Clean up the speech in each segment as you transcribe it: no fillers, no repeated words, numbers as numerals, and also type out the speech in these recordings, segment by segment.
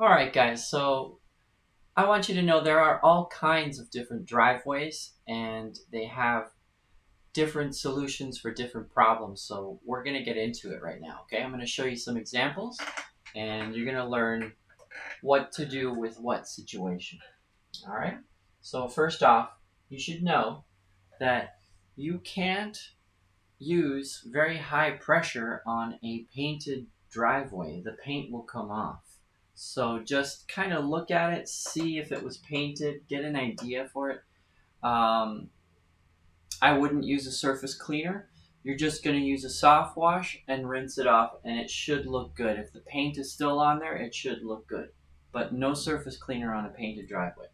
Alright guys, so I want you to know there are all kinds of different driveways and they have different solutions for different problems. So we're going to get into it right now, okay? I'm going to show you some examples and you're going to learn what to do with what situation. Alright? So first off, you should know that you can't use very high pressure on a painted driveway. The paint will come off. So just kind of look at it, see if it was painted, get an idea for it. I wouldn't use a surface cleaner. You're just going to use a soft wash and rinse it off, and it should look good. If the paint is still on there, it should look good. But no surface cleaner on a painted driveway.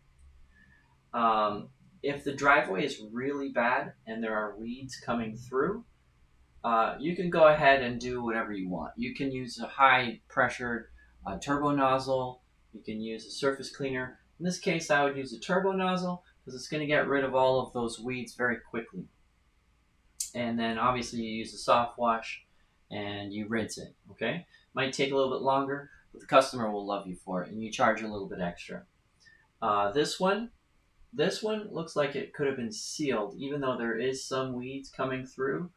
If the driveway is really bad and there are weeds coming through, you can go ahead and do whatever you want. You can use a high pressured turbo nozzle. You can use a surface cleaner. In this case, I would use a turbo nozzle because it's going to get rid of all of those weeds very quickly. And then obviously you use a soft wash and you rinse it, okay? Might take a little bit longer, but the customer will love you for it, and you charge a little bit extra. This one looks like it could have been sealed, even though there is some weeds coming through.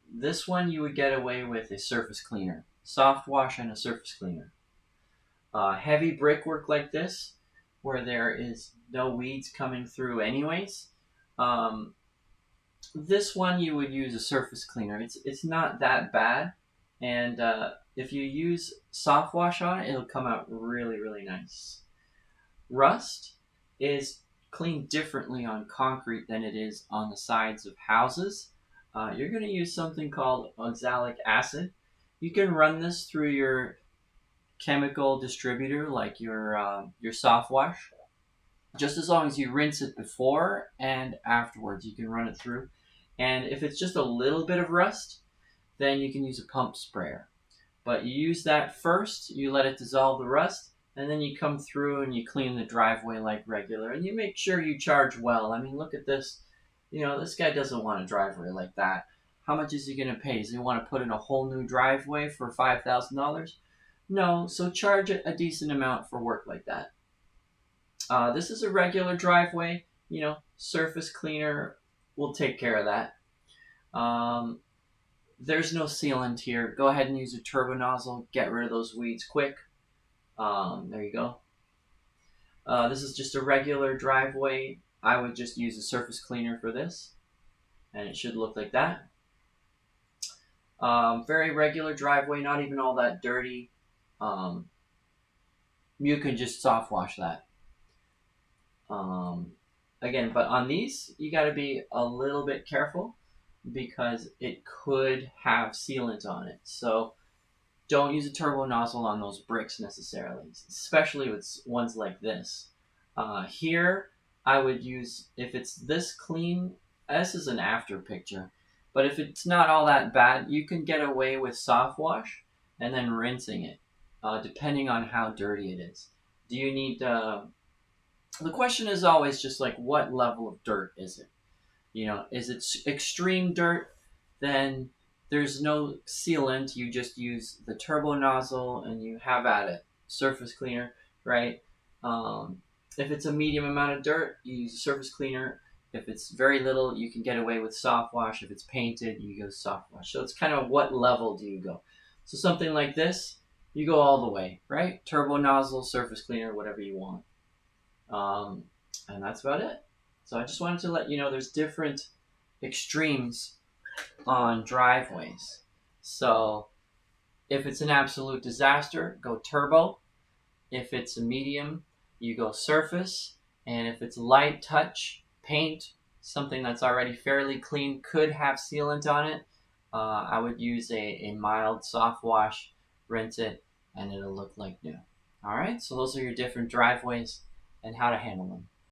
This one you would get away with a surface cleaner, soft wash and a surface cleaner. Heavy brickwork like this, where there is no weeds coming through anyways, this one you would use a surface cleaner. It's not that bad, and if you use soft wash on it, it'll come out really, really nice. Rust is cleaned differently on concrete than it is on the sides of houses. You're going to use something called oxalic acid. You can run this through your chemical distributor, like your soft wash. Just as long as you rinse it before and afterwards, you can run it through. And if it's just a little bit of rust, then you can use a pump sprayer. But you use that first, you let it dissolve the rust, and then you come through and you clean the driveway like regular. And you make sure you charge well. I mean, look at this. This guy doesn't want a driveway like that. How much is he going to pay? Does he want to put in a whole new driveway for $5,000? No, so charge a decent amount for work like that. This is a regular driveway. Surface cleaner will take care of that. There's no sealant here. Go ahead and use a turbo nozzle. Get rid of those weeds quick. There you go. This is just a regular driveway. I would just use a surface cleaner for this, and it should look like that. Very regular driveway, not even all that dirty. You can just soft wash that. Again, but on these, you got to be a little bit careful because it could have sealant on it. So don't use a turbo nozzle on those bricks necessarily, especially with ones like this. Here, I would use, if it's this clean, this is an after picture, but if it's not all that bad, you can get away with soft wash and then rinsing it, depending on how dirty it is. Do you need, the question is always just like, what level of dirt is it? Is it extreme dirt? Then there's no sealant. You just use the turbo nozzle and you have at it. Surface cleaner, right? If it's a medium amount of dirt, you use a surface cleaner. If it's very little, you can get away with soft wash. If it's painted, you go soft wash. So it's kind of what level do you go? So something like this, you go all the way, right? Turbo nozzle, surface cleaner, whatever you want. And that's about it. So I just wanted to let you know there's different extremes on driveways. So if it's an absolute disaster, go turbo. If it's a medium, you go surface. And if it's light touch, paint, something that's already fairly clean, could have sealant on it, I would use a mild soft wash, rinse it, and it'll look like new. All right, so those are your different driveways and how to handle them.